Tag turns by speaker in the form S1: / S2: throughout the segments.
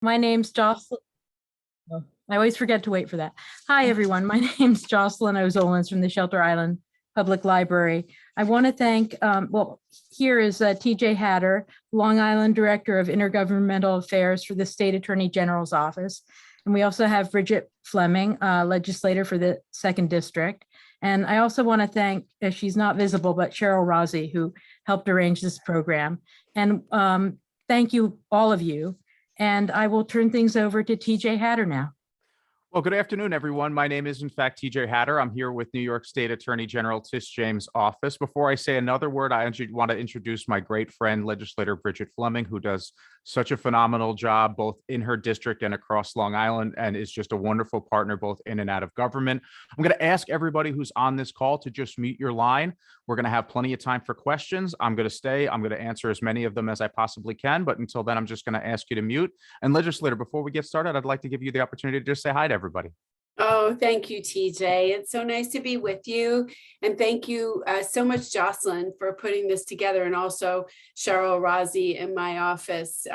S1: My name's Jocelyn. Oh, I always forget to wait for that. Hi, everyone. My name's Jocelyn O'Zolins from the Shelter Island Public Library. I want to thank, here is TJ Hatter, Long Island Director of Intergovernmental Affairs for the State Attorney General's Office. And we also have Bridget Fleming, legislator for the second district. And I also want to thank, she's not visible, but Cheryl Rossi, who helped arrange this program. And thank you, all of you. And I will turn things over to TJ Hatter now.
S2: Well, good afternoon, everyone. My name is, in fact, TJ Hatter. I'm here with New York State Attorney General Tish James' office. Before I say another word, I want to introduce my great friend, legislator Bridget Fleming, who does such a phenomenal job both in her district and across Long Island, and is just a wonderful partner both in and out of government. I'm going to ask everybody who's on this call to just mute your line. We're going to have plenty of time for questions. I'm going to stay. I'm going to answer as many of them as I possibly can. But until then, I'm just going to ask you to mute. And legislator, before we get started, I'd like to give you the opportunity to just say hi to everybody.
S3: Oh, thank you, TJ. It's so nice to be with you. And thank you so much, Jocelyn, for putting this together, and also Cheryl Rossi in my office.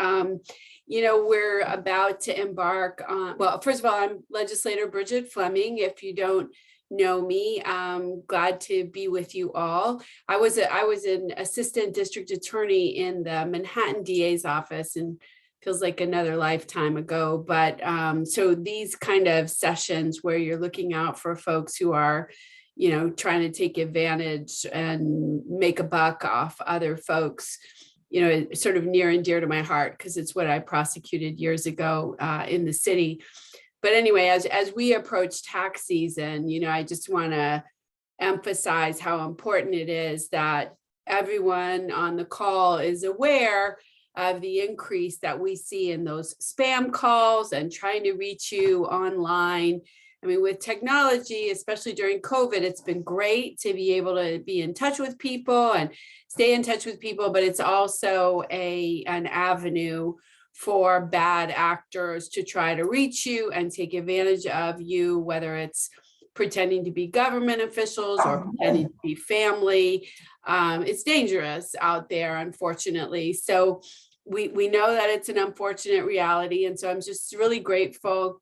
S3: We're about to embark on, well, first of all, I'm legislator Bridget Fleming. If you don't know me, I'm glad to be with you all. I was an assistant district attorney in the Manhattan DA's office, and feels like another lifetime ago. But so these kind of sessions where you're looking out for folks who are, trying to take advantage and make a buck off other folks, it's sort of near and dear to my heart because it's what I prosecuted years ago in the city. But anyway, as we approach tax season, I just want to emphasize how important it is that everyone on the call is aware of the increase that we see in those spam calls and trying to reach you online. I mean, with technology, especially during COVID, it's been great to be able to be in touch with people and stay in touch with people, but it's also an avenue for bad actors to try to reach you and take advantage of you, whether it's pretending to be government officials or pretending to be family. It's dangerous out there, unfortunately. So we know that it's an unfortunate reality. And so I'm just really grateful.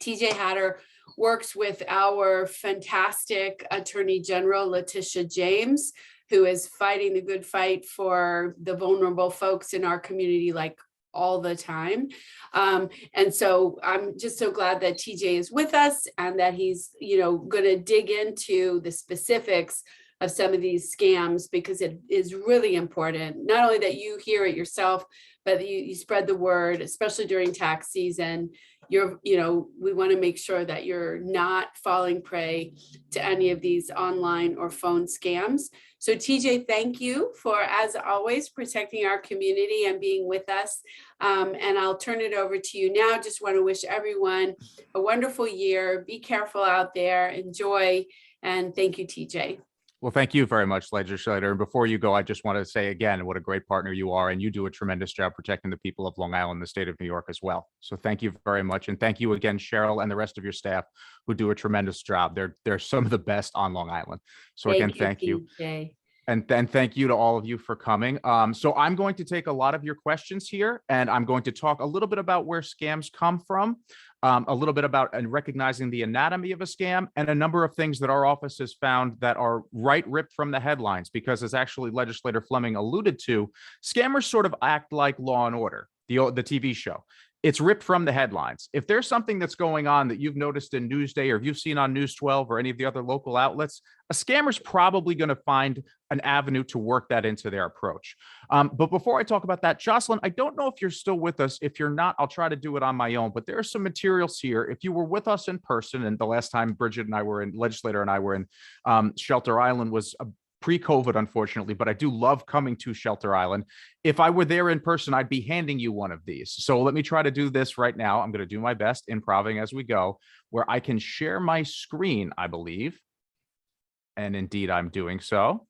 S3: TJ Hatter works with our fantastic Attorney General, Letitia James, who is fighting the good fight for the vulnerable folks in our community, like all the time. And so I'm just so glad that TJ is with us and that he's, going to dig into the specifics of some of these scams, because it is really important, not only that you hear it yourself, but that you spread the word, especially during tax season. We want to make sure that you're not falling prey to any of these online or phone scams. So TJ, thank you for, as always, protecting our community and being with us. And I'll turn it over to you now. Just want to wish everyone a wonderful year. Be careful out there, enjoy, and thank you, TJ.
S2: Well, thank you very much, legislator. And before you go, I just want to say again, what a great partner you are. And you do a tremendous job protecting the people of Long Island, the state of New York as well. So thank you very much. And thank you again, Cheryl, and the rest of your staff who do a tremendous job. They're some of the best on Long Island. So again, thank you. And then thank you to all of you for coming. So I'm going to take a lot of your questions here, and I'm going to talk a little bit about where scams come from, a little bit about and recognizing the anatomy of a scam, and a number of things that our office has found that are ripped from the headlines, because as actually legislator Fleming alluded to, scammers sort of act like Law and Order, the TV show. It's ripped from the headlines. If there's something that's going on that you've noticed in Newsday, or if you've seen on News 12 or any of the other local outlets, a scammer's probably going to find an avenue to work that into their approach. But before I talk about that, Jocelyn, I don't know if you're still with us. If you're not, I'll try to do it on my own. But there are some materials here. If you were with us in person, and the last time Bridget and I were in, legislator and I were in Shelter Island was pre-COVID, unfortunately, but I do love coming to Shelter Island. If I were there in person, I'd be handing you one of these. So let me try to do this right now. I'm going to do my best, improvising as we go, where I can share my screen, I believe. And indeed, I'm doing so.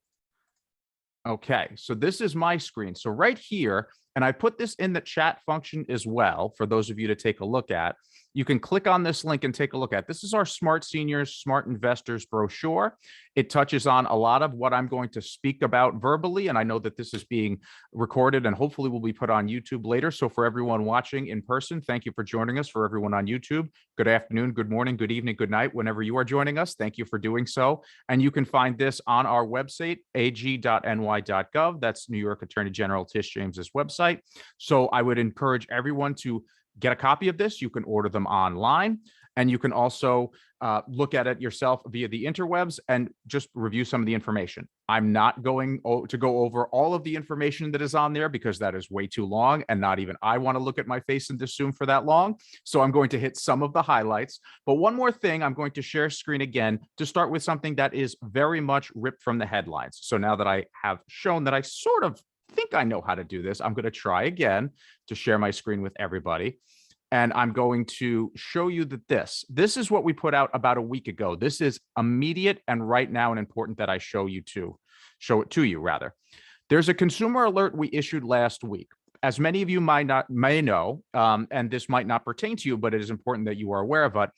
S2: Okay, so this is my screen. So right here, And I put this in the chat function as well for those of you to take a look at. You can click on this link and take a look at. This is our Smart Seniors, Smart Investors brochure. It touches on a lot of what I'm going to speak about verbally, and I know that this is being recorded and hopefully will be put on YouTube later. So for everyone watching in person, thank you for joining us. For everyone on YouTube, good afternoon, good morning, good evening, good night, whenever you are joining us. Thank you for doing so. And you can find this on our website, ag.ny.gov. That's New York Attorney General Tish James's website. So I would encourage everyone to get a copy of this. You can order them online, and you can also look at it yourself via the interwebs and just review some of the information. I'm not going to go over all of the information that is on there because that is way too long, and not even I want to look at my face in this Zoom for that long. So I'm going to hit some of the highlights. But one more thing, I'm going to share screen again to start with something that is very much ripped from the headlines. So now that I have shown that I sort of think I know how to do this, I'm going to try again to share my screen with everybody. And I'm going to show you that this is what we put out about a week ago. This is immediate and right now and important that I show it to you rather. There's a consumer alert we issued last week. As many of you may know, and this might not pertain to you, but it is important that you are aware of it.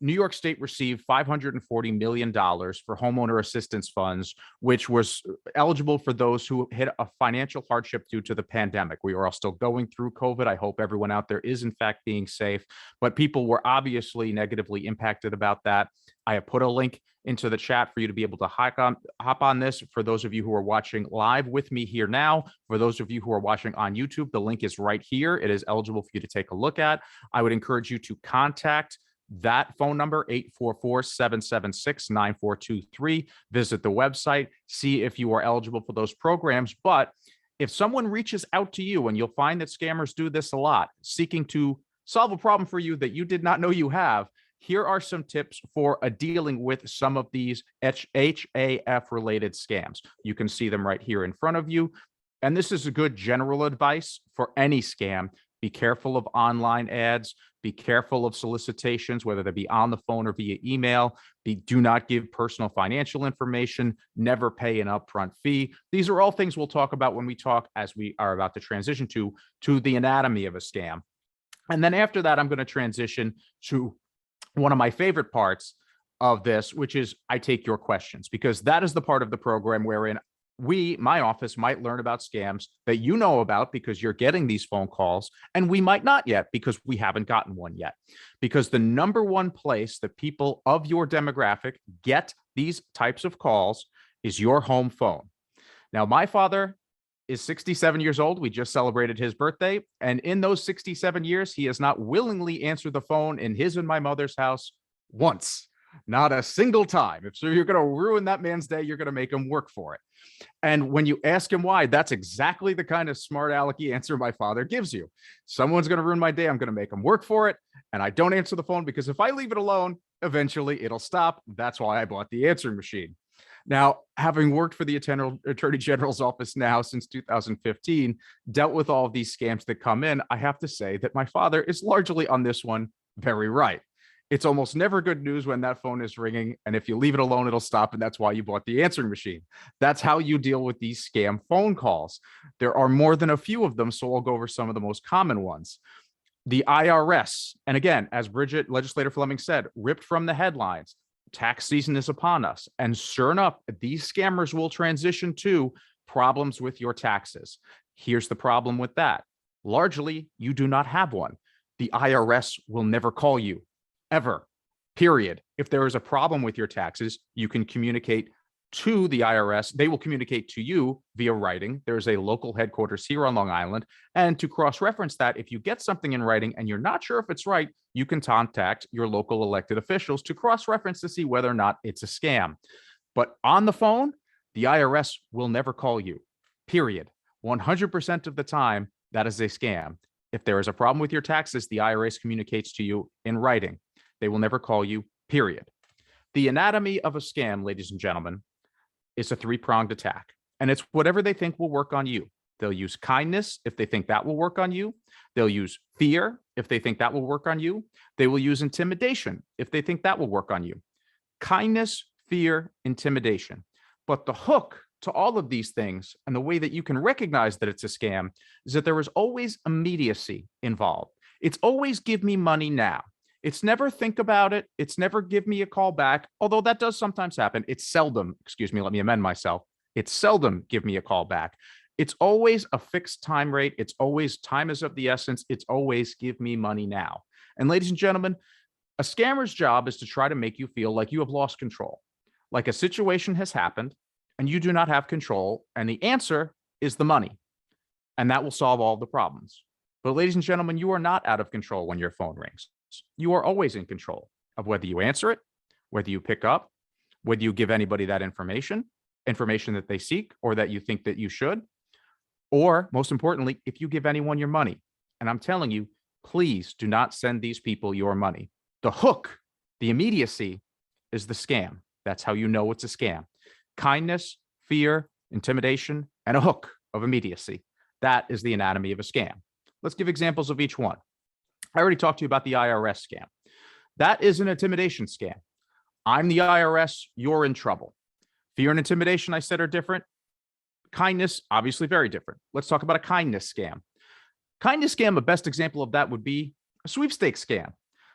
S2: New York State received $540 million for homeowner assistance funds, which was eligible for those who hit a financial hardship due to the pandemic. We are all still going through COVID. I hope everyone out there is in fact being safe, but people were obviously negatively impacted about that. I have put a link into the chat for you to be able to hop on this. For those of you who are watching live with me here now, for those of you who are watching on YouTube, the link is right here. It is eligible for you to take a look at. I would encourage you to contact that phone number, 844-776-9423. Visit the website, see if you are eligible for those programs. But if someone reaches out to you, and you'll find that scammers do this a lot, seeking to solve a problem for you that you did not know you have, here are some tips for dealing with some of these HAF related scams. You can see them right here in front of you. And this is a good general advice for any scam. Be careful of online ads. Be careful of solicitations, whether they be on the phone or via email. Do not give personal financial information. Never pay an upfront fee. These are all things we'll talk about when we talk, as we are about to transition to the anatomy of a scam. And then after that, I'm going to transition to one of my favorite parts of this, which is I take your questions, because that is the part of the program wherein my office might learn about scams that you know about because you're getting these phone calls, and we might not yet because we haven't gotten one yet. Because the number one place that people of your demographic get these types of calls is your home phone. Now, my father is 67 years old. We just celebrated his birthday. And in those 67 years, he has not willingly answered the phone in his and my mother's house once. Not a single time. If so, you're going to ruin that man's day, you're going to make him work for it. And when you ask him why, that's exactly the kind of smart alecky answer my father gives you. Someone's going to ruin my day. I'm going to make him work for it. And I don't answer the phone because if I leave it alone, eventually it'll stop. That's why I bought the answering machine. Now, having worked for the Attorney General's office now since 2015, dealt with all of these scams that come in, I have to say that my father is largely on this one very right. It's almost never good news when that phone is ringing, and if you leave it alone, it'll stop, and that's why you bought the answering machine. That's how you deal with these scam phone calls. There are more than a few of them, so I'll go over some of the most common ones. The IRS, and again, as Legislator Fleming said, ripped from the headlines, tax season is upon us, and sure enough, these scammers will transition to problems with your taxes. Here's the problem with that. Largely, you do not have one. The IRS will never call you. Ever, period. If there is a problem with your taxes, you can communicate to the IRS. They will communicate to you via writing. There's a local headquarters here on Long Island. And to cross-reference that, if you get something in writing and you're not sure if it's right, you can contact your local elected officials to cross-reference to see whether or not it's a scam. But on the phone, the IRS will never call you, period. 100% of the time, that is a scam. If there is a problem with your taxes, the IRS communicates to you in writing. They will never call you, period. The anatomy of a scam, ladies and gentlemen, is a three-pronged attack. And it's whatever they think will work on you. They'll use kindness if they think that will work on you. They'll use fear if they think that will work on you. They will use intimidation if they think that will work on you. Kindness, fear, intimidation. But the hook to all of these things, and the way that you can recognize that it's a scam, is that there is always immediacy involved. It's always give me money now. It's never think about it. It's never give me a call back, although that does sometimes happen. It's seldom, excuse me, let me amend myself. It's seldom give me a call back. It's always a fixed time rate. It's always time is of the essence. It's always give me money now. And ladies and gentlemen, a scammer's job is to try to make you feel like you have lost control, like a situation has happened and you do not have control. And the answer is the money. And that will solve all the problems. But ladies and gentlemen, you are not out of control when your phone rings. You are always in control of whether you answer it, whether you pick up, whether you give anybody that information that they seek or that you think that you should, or most importantly, if you give anyone your money. And I'm telling you, please do not send these people your money. The hook, the immediacy is the scam. That's how you know it's a scam. Kindness, fear, intimidation, and a hook of immediacy. That is the anatomy of a scam. Let's give examples of each one. I already talked to you about the IRS scam. That is an intimidation scam. I'm the IRS, you're in trouble. Fear and intimidation, I said, are different. Kindness, obviously very different. Let's talk about a kindness scam. Kindness scam, a best example of that would be a sweepstakes scam.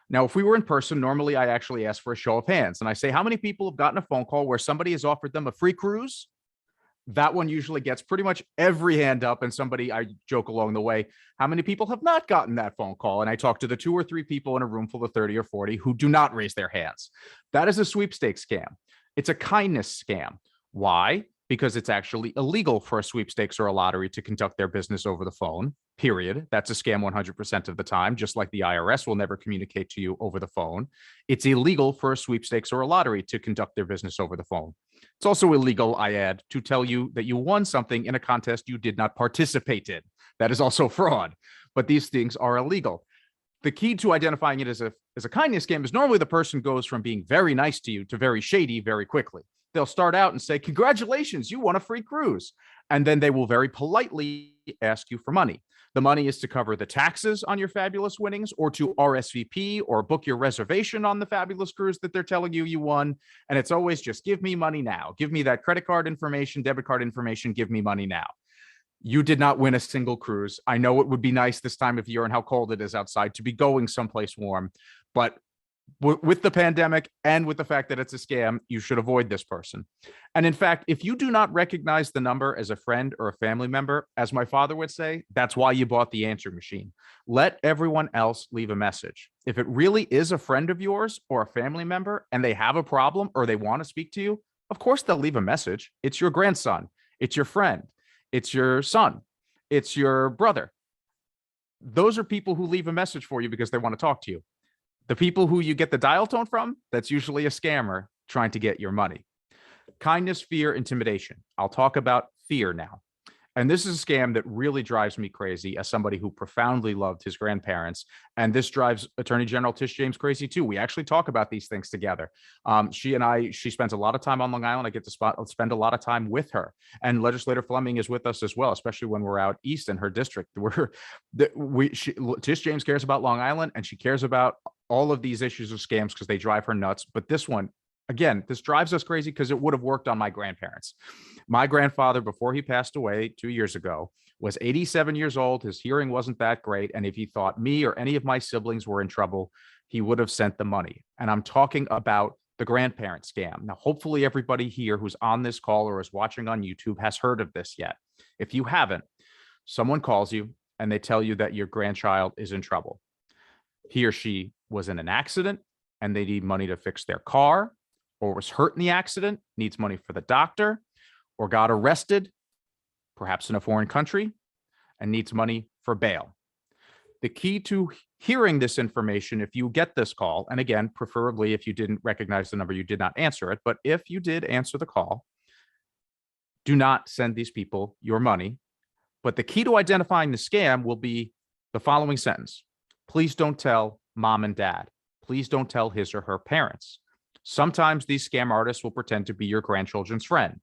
S2: Now, if we were in person, normally I actually ask for a show of hands and I say, how many people have gotten a phone call where somebody has offered them a free cruise? That one usually gets pretty much every hand up, and somebody, I joke along the way, how many people have not gotten that phone call? And I talk to the 2 or 3 people in a room full of 30 or 40 who do not raise their hands. That is a sweepstakes scam. It's a kindness scam. Why? Because it's actually illegal for a sweepstakes or a lottery to conduct their business over the phone, period. That's a scam 100% of the time, just like the IRS will never communicate to you over the phone. It's illegal for a sweepstakes or a lottery to conduct their business over the phone. It's also illegal, I add, to tell you that you won something in a contest you did not participate in. That is also fraud, but these things are illegal. The key to identifying it as a kindness scam is normally the person goes from being very nice to you to very shady very quickly. They'll start out and say, congratulations, you won a free cruise. And then they will very politely ask you for money. The money is to cover the taxes on your fabulous winnings, or to RSVP or book your reservation on the fabulous cruise that they're telling you you won. And it's always just give me money now. Give me that credit card information, debit card information, give me money now. You did not win a single cruise. I know it would be nice this time of year and how cold it is outside to be going someplace warm, but with the pandemic and with the fact that it's a scam, you should avoid this person. And in fact, if you do not recognize the number as a friend or a family member, as my father would say, that's why you bought the answer machine. Let everyone else leave a message. If it really is a friend of yours or a family member and they have a problem or they want to speak to you, of course they'll leave a message. It's your grandson. It's your friend. It's your son. It's your brother. Those are people who leave a message for you because they want to talk to you. The people who you get the dial tone from, that's usually a scammer trying to get your money. Kindness, fear, intimidation. I'll talk about fear now. And this is a scam that really drives me crazy as somebody who profoundly loved his grandparents. And this drives Attorney General Tish James crazy too. We actually talk about these things together. She spends a lot of time on Long Island. I get to spend a lot of time with her. And Legislator Fleming is with us as well, especially when we're out east in her district. Tish James cares about Long Island, and she cares about all of these issues of scams because they drive her nuts. But this one, again, this drives us crazy because it would have worked on my grandparents. My grandfather, before he passed away 2 years ago, was 87 years old. His hearing wasn't that great. And if he thought me or any of my siblings were in trouble, he would have sent the money. And I'm talking about the grandparent scam. Now, hopefully everybody here who's on this call or is watching on YouTube has heard of this yet. If you haven't, someone calls you and they tell you that your grandchild is in trouble. He or she was in an accident and they need money to fix their car, or was hurt in the accident, needs money for the doctor, or got arrested, perhaps in a foreign country, and needs money for bail. The key to hearing this information, if you get this call, and again, preferably if you didn't recognize the number, you did not answer it, but if you did answer the call, do not send these people your money. But the key to identifying the scam will be the following sentence. Please don't tell mom and dad. Please don't tell his or her parents. Sometimes these scam artists will pretend to be your grandchildren's friend.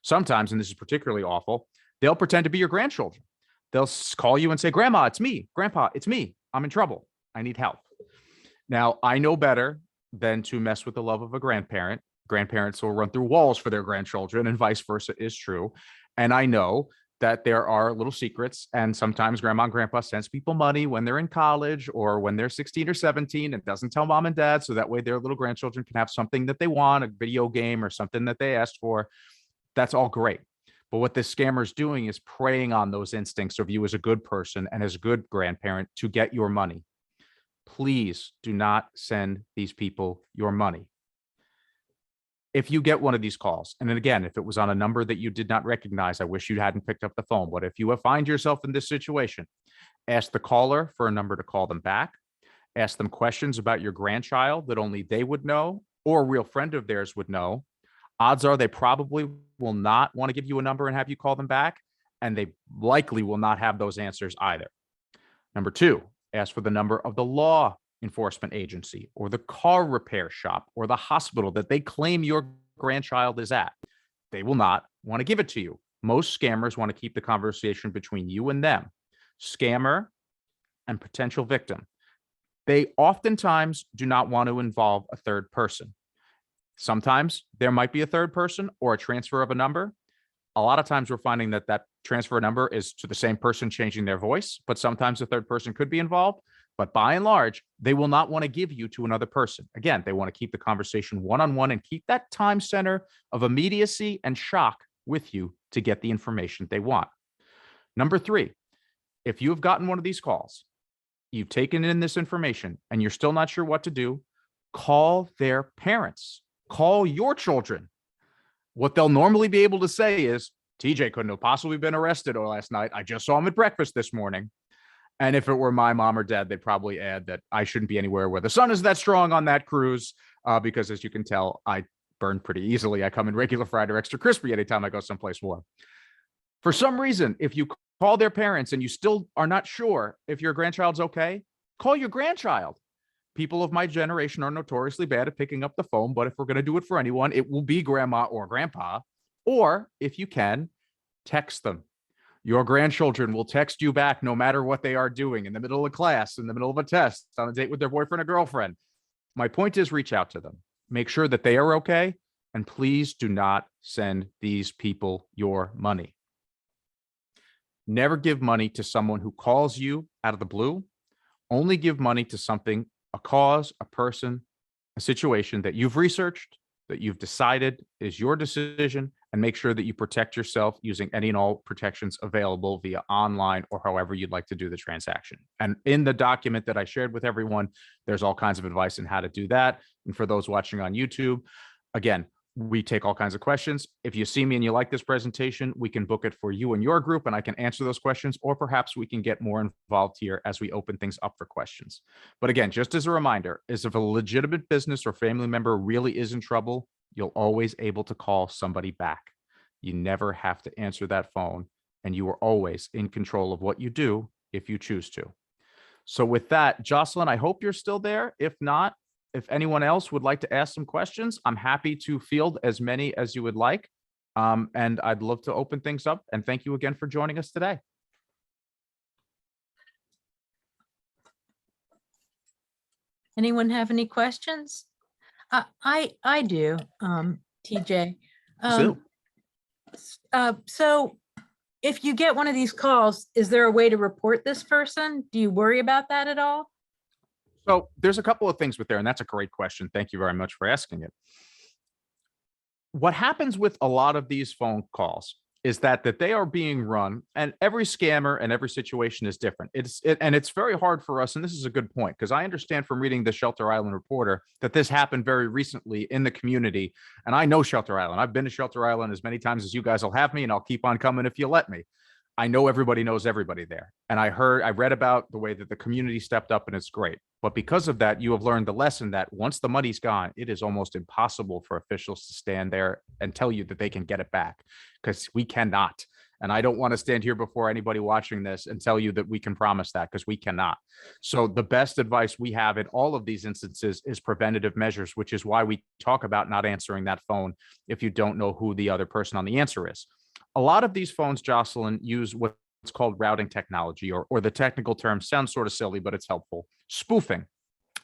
S2: Sometimes, and this is particularly awful, they'll pretend to be your grandchildren. They'll call you and say, Grandma, it's me. Grandpa, it's me. I'm in trouble. I need help. Now, I know better than to mess with the love of a grandparent, grandparents will run through walls for their grandchildren, and vice versa is true. And I know that there are little secrets, and sometimes grandma and grandpa sends people money when they're in college or when they're 16 or 17 and doesn't tell mom and dad, so that way their little grandchildren can have something that they want, a video game or something that they asked for. That's all great. But what this scammer is doing is preying on those instincts of you as a good person and as a good grandparent to get your money. Please do not send these people your money. If you get one of these calls, and then again, if it was on a number that you did not recognize, I wish you hadn't picked up the phone. But if you find yourself in this situation, ask the caller for a number to call them back. Ask them questions about your grandchild that only they would know or a real friend of theirs would know. Odds are they probably will not want to give you a number and have you call them back, and they likely will not have those answers either. Number two, ask for the number of the law enforcement agency or the car repair shop or the hospital that they claim your grandchild is at. They will not want to give it to you. Most scammers want to keep the conversation between you and them. Scammer and potential victim. They oftentimes do not want to involve a third person. Sometimes there might be a third person or a transfer of a number. A lot of times we're finding that that transfer of number is to the same person changing their voice, but sometimes a third person could be involved. But by and large, they will not want to give you to another person. Again, they want to keep the conversation one-on-one and keep that time center of immediacy and shock with you to get the information they want. Number three, if you have gotten one of these calls, you've taken in this information and you're still not sure what to do, call their parents. Call your children. What they'll normally be able to say is, TJ couldn't have possibly been arrested last night. I just saw him at breakfast this morning. And if it were my mom or dad, they'd probably add that I shouldn't be anywhere where the sun is that strong on that cruise, because as you can tell, I burn pretty easily. I come in regular fried or extra crispy anytime I go someplace warm. For some reason, if you call their parents and you still are not sure if your grandchild's okay, call your grandchild. People of my generation are notoriously bad at picking up the phone, but if we're going to do it for anyone, it will be grandma or grandpa. Or if you can, text them. Your grandchildren will text you back no matter what they are doing in the middle of class, in the middle of a test, on a date with their boyfriend or girlfriend. My point is reach out to them. Make sure that they are okay. And please do not send these people your money. Never give money to someone who calls you out of the blue. Only give money to something, a cause, a person, a situation that you've researched, that you've decided is your decision, and make sure that you protect yourself using any and all protections available via online or however you'd like to do the transaction. And in the document that I shared with everyone, there's all kinds of advice on how to do that. And for those watching on YouTube, again, we take all kinds of questions. If you see me and you like this presentation, we can book it for you and your group, and I can answer those questions, or perhaps we can get more involved here as we open things up for questions. But again, just as a reminder, is if a legitimate business or family member really is in trouble, you'll always able to call somebody back. You never have to answer that phone, and you are always in control of what you do if you choose to. So with that, Jocelyn, I hope you're still there. If not, if anyone else would like to ask some questions, I'm happy to field as many as you would like. And I'd love to open things up. And thank you again for joining us today.
S1: Anyone have any questions? I do, TJ. So if you get one of these calls, is there a way to report this person? Do you worry about that at all?
S2: So there's a couple of things with there, and that's a great question. Thank you very much for asking it. What happens with a lot of these phone calls is that they are being run, and every scammer and every situation is different. And it's very hard for us, and this is a good point, because I understand from reading the Shelter Island Reporter that this happened very recently in the community, and I know Shelter Island. I've been to Shelter Island as many times as you guys will have me, and I'll keep on coming if you let me. I know everybody knows everybody there. And I read about the way that the community stepped up, and it's great. But because of that, you have learned the lesson that once the money's gone, it is almost impossible for officials to stand there and tell you that they can get it back, because we cannot. And I don't want to stand here before anybody watching this and tell you that we can promise that, because we cannot. So the best advice we have in all of these instances is preventative measures, which is why we talk about not answering that phone if you don't know who the other person on the answer is. A lot of these phones, Jocelyn, use what's called routing technology, or the technical term sounds sort of silly, but it's helpful. Spoofing.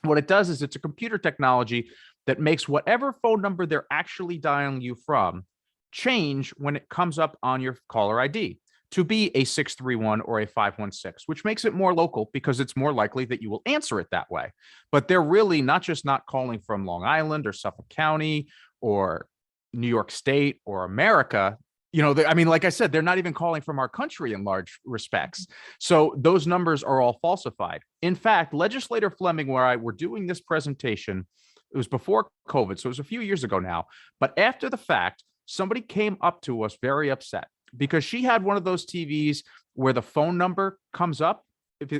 S2: What it does is it's a computer technology that makes whatever phone number they're actually dialing you from change when it comes up on your caller ID to be a 631 or a 516, which makes it more local because it's more likely that you will answer it that way. But they're really not just not calling from Long Island or Suffolk County or New York State or America. I mean, like I said, they're not even calling from our country in large respects. So those numbers are all falsified. In fact, Legislator Fleming, where we're doing this presentation, it was before COVID, so it was a few years ago now. But after the fact, somebody came up to us very upset because she had one of those TVs where the phone number comes up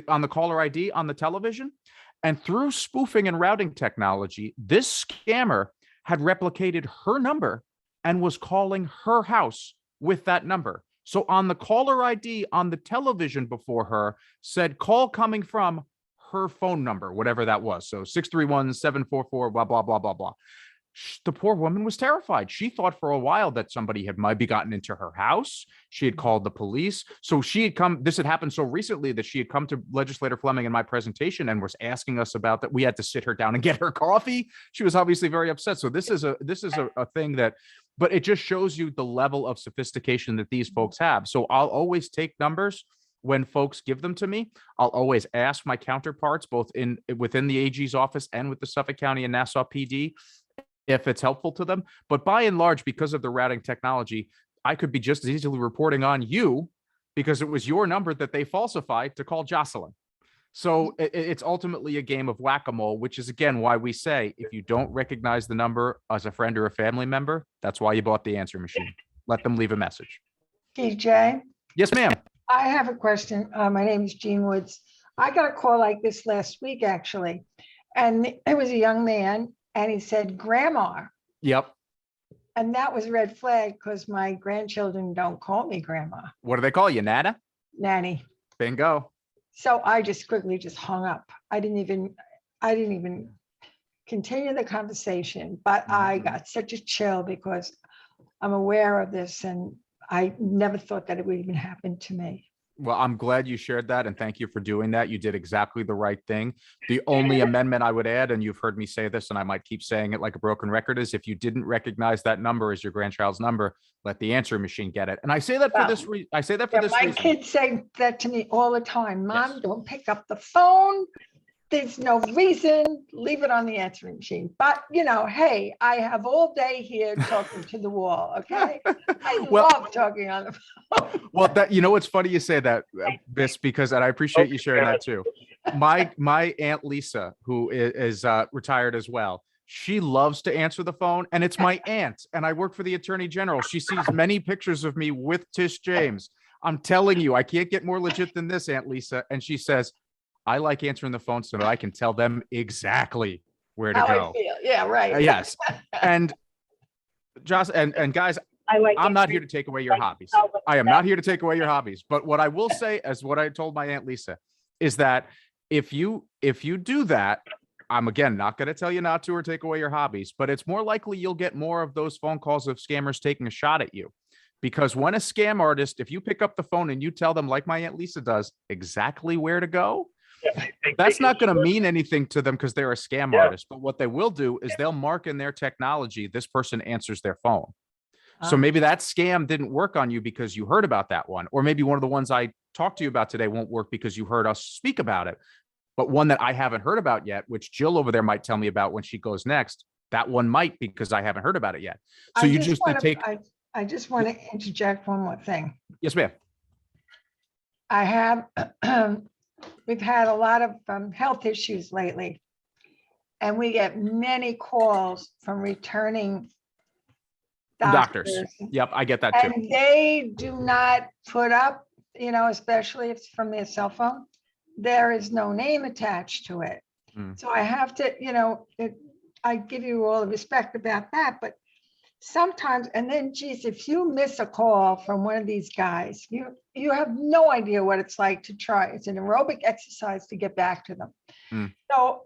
S2: on the caller ID on the television. And through spoofing and routing technology, this scammer had replicated her number and was calling her house with that number. So on the caller ID on the television before her said call coming from her phone number, whatever that was. So 631-744, blah, blah, blah, blah, blah. The poor woman was terrified. She thought for a while that somebody had maybe gotten into her house. She had called the police. So this had happened so recently that she had come to Legislator Fleming in my presentation and was asking us about that. We had to sit her down and get her coffee. She was obviously very upset. So this is a thing that, but it just shows you the level of sophistication that these folks have. So I'll always take numbers when folks give them to me. I'll always ask my counterparts, both within the AG's office and with the Suffolk County and Nassau PD, if it's helpful to them. But by and large, because of the routing technology, I could be just as easily reporting on you because it was your number that they falsified to call Jocelyn. So it's ultimately a game of whack-a-mole, which is, again, why we say if you don't recognize the number as a friend or a family member, that's why you bought the answering machine. Let them leave a message.
S4: TJ,
S2: Yes, ma'am.
S4: I have a question. My name is Jean Woods. I got a call like this last week, actually. And it was a young man, and he said, Grandma.
S2: Yep.
S4: And that was a red flag because my grandchildren don't call me Grandma.
S2: What do they call you, Nana?
S4: Nanny.
S2: Bingo.
S4: So I just quickly hung up. I didn't even continue the conversation, but I got such a chill because I'm aware of this and I never thought that it would even happen to me.
S2: Well, I'm glad you shared that, and thank you for doing that. You did exactly the right thing. The only amendment I would add, and you've heard me say this, and I might keep saying it like a broken record, is if you didn't recognize that number as your grandchild's number, let the answering machine get it. And I say that for this reason. I say that for this
S4: my
S2: reason.
S4: kids say that to me all the time. Mom,
S2: Yes.
S4: don't pick up the phone. There's no reason, leave it on the answering machine. But, hey, I have all day here talking to the wall, okay? I
S2: Well-
S4: love talking on the phone.
S2: Well, it's funny you say that, Biss, because, and I appreciate you sharing that too. My Aunt Lisa, who is retired as well, she loves to answer the phone, and it's my aunt, and I work for the Attorney General. She sees many pictures of me with Tish James. I'm telling you, I can't get more legit than this, Aunt Lisa. And she says, I like answering the phone so that I can tell them exactly where to
S4: How
S2: go.
S4: I feel. Yeah, right.
S2: Yes. And Josh and guys, I'm not here to take away your hobbies. I am not here to take away your hobbies. But what I will say, as what I told my Aunt Lisa, is that if you do that, I'm again not going to tell you not to or take away your hobbies, but it's more likely you'll get more of those phone calls of scammers taking a shot at you. Because when a scam artist, if you pick up the phone and you tell them, like my Aunt Lisa does, exactly where to go, that's not going to mean anything to them because they're a scam artist. But what they will do is they'll mark in their technology, this person answers their phone. So maybe that scam didn't work on you because you heard about that one. Or maybe one of the ones I talked to you about today won't work because you heard us speak about it. But one that I haven't heard about yet, which Jill over there might tell me about when she goes next, that one might because I haven't heard about it yet. So you just take.
S4: I just want to interject one more thing.
S2: Yes, ma'am.
S4: I have, we've had a lot of health issues lately. And we get many calls from returning
S2: Doctors. Yep, I get that too.
S4: And they do not put up, especially if it's from their cell phone, there is no name attached to it. So I have to, I give you all the respect about that, but sometimes, and then geez, if you miss a call from one of these guys, you have no idea what it's like to try. It's an aerobic exercise to get back to them. So,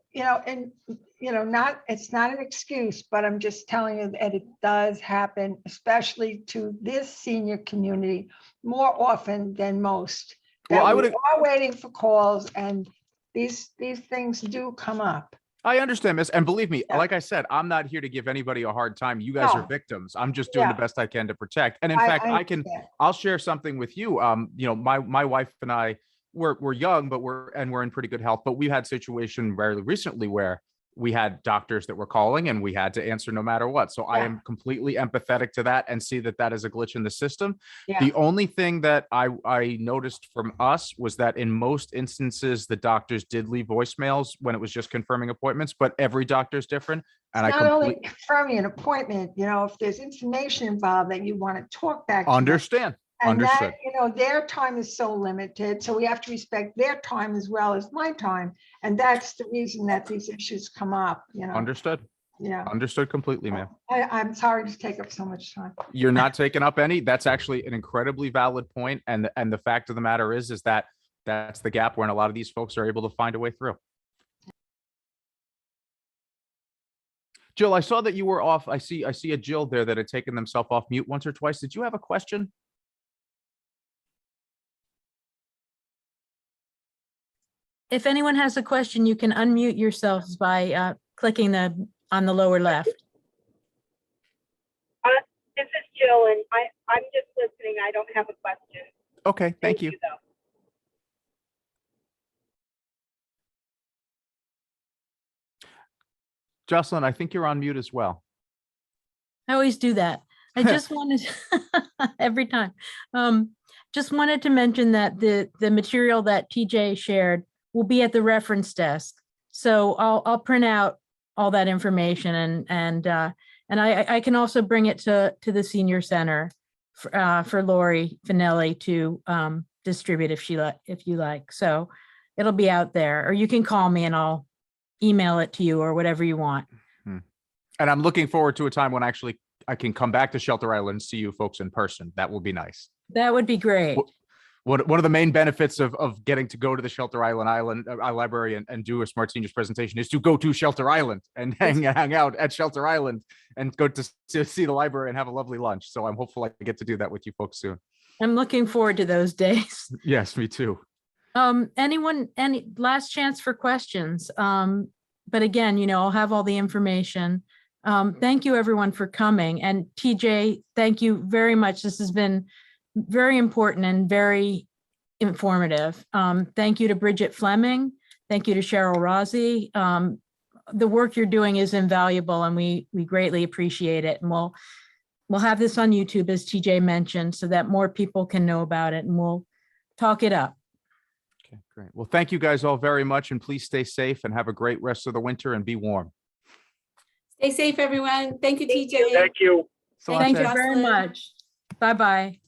S4: it's not an excuse, but I'm just telling you that it does happen, especially to this senior community more often than most.
S2: Well,
S4: we are waiting for calls and these things do come up.
S2: I understand, Miss, and believe me,
S4: Yeah.
S2: like I said, I'm not here to give anybody a hard time. You guys are
S4: No.
S2: victims. I'm just doing the
S4: Yeah.
S2: best I can to protect. And in fact,
S4: understand.
S2: I'll share something with you. You know, my wife and I, we're young, but we're in pretty good health. But we had a situation very recently where we had doctors that were calling and we had to answer no matter what. So I
S4: Yeah.
S2: am completely empathetic to that and see that that is a glitch in the system.
S4: Yeah.
S2: The only thing that I noticed from us was that in most instances, the doctors did leave voicemails when it was just confirming appointments, but every doctor is different. And
S4: It's
S2: I
S4: not only
S2: completely
S4: confirming an appointment, if there's information involved that you want to talk back to them.
S2: understand.
S4: And
S2: Understood.
S4: that, their time is so limited, so we have to respect their time as well as my time. And that's the reason that these issues come up,
S2: Understood.
S4: Yeah.
S2: Understood completely, ma'am.
S4: I'm sorry to take up so much time.
S2: You're not taking up any. That's actually an incredibly valid point. And the fact of the matter is that that's the gap where a lot of these folks are able to find a way through. Jill, I saw that you were off. I see a Jill there that had taken themselves off mute once or twice. Did you have a question?
S1: If anyone has a question, you can unmute yourselves by clicking on the lower left.
S5: This is Jill, and I'm just listening. I don't have a question.
S2: Okay, thank you.
S5: Though.
S2: Jocelyn, I think you're on mute as well.
S1: I always do that. I just wanted every time. Just wanted to mention that the material that TJ shared will be at the reference desk. So I'll print out all that information and I can also bring it to the senior center for Lori Finelli to distribute if you like. So it'll be out there, or you can call me and I'll email it to you or whatever you want.
S2: And I'm looking forward to a time when actually I can come back to Shelter Island and see you folks in person. That will be nice.
S1: That would be great.
S2: One of the main benefits of getting to go to the Shelter Island library and do a Smart Seniors presentation is to go to Shelter Island and hang out at Shelter Island and go to see the library and have a lovely lunch. So I'm hopeful I get to do that with you folks soon.
S1: I'm looking forward to those days.
S2: Yes, me too.
S1: Any last chance for questions? But again, I'll have all the information. Thank you everyone for coming. And TJ, thank you very much. This has been very important and very informative. Thank you to Bridget Fleming. Thank you to Cheryl Rossi. The work you're doing is invaluable and we greatly appreciate it. And we'll have this on YouTube, as TJ mentioned, so that more people can know about it and we'll talk it up.
S2: Okay, great. Well, thank you guys all very much and please stay safe and have a great rest of the winter and be warm.
S3: Stay safe, everyone. Thank you, TJ.
S5: Thank you.
S2: So
S1: Thank
S2: much,
S1: you
S2: Ed.
S1: very
S3: Jocelyn.
S1: much. Bye-bye.